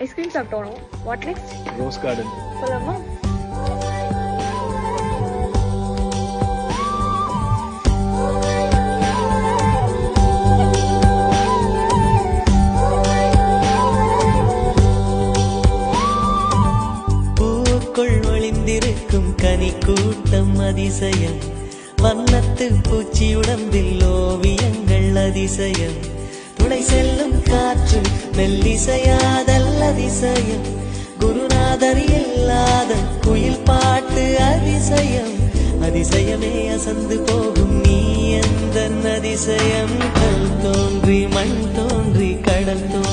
Ice cream சாப்பிட்டோம். What next? Rose garden போலாமா? பூக்குள் ஒளிந்திருக்கும் கனி கூட்டம் அதிசயம், வண்ணத்து பூச்சி உடம்பில் ஓவியங்கள் அதிசயம், துணை செல்லும் காற்று மெல்லிசையாதல் அதிசயம், குருநாதர் இல்லாத குயில் பாட்டு அதிசயம், அதிசயமே அசந்து போகும் நீ எந்த அதிசயம். கல் தோன்றி மண் தோன்றி கடல் தோன்றி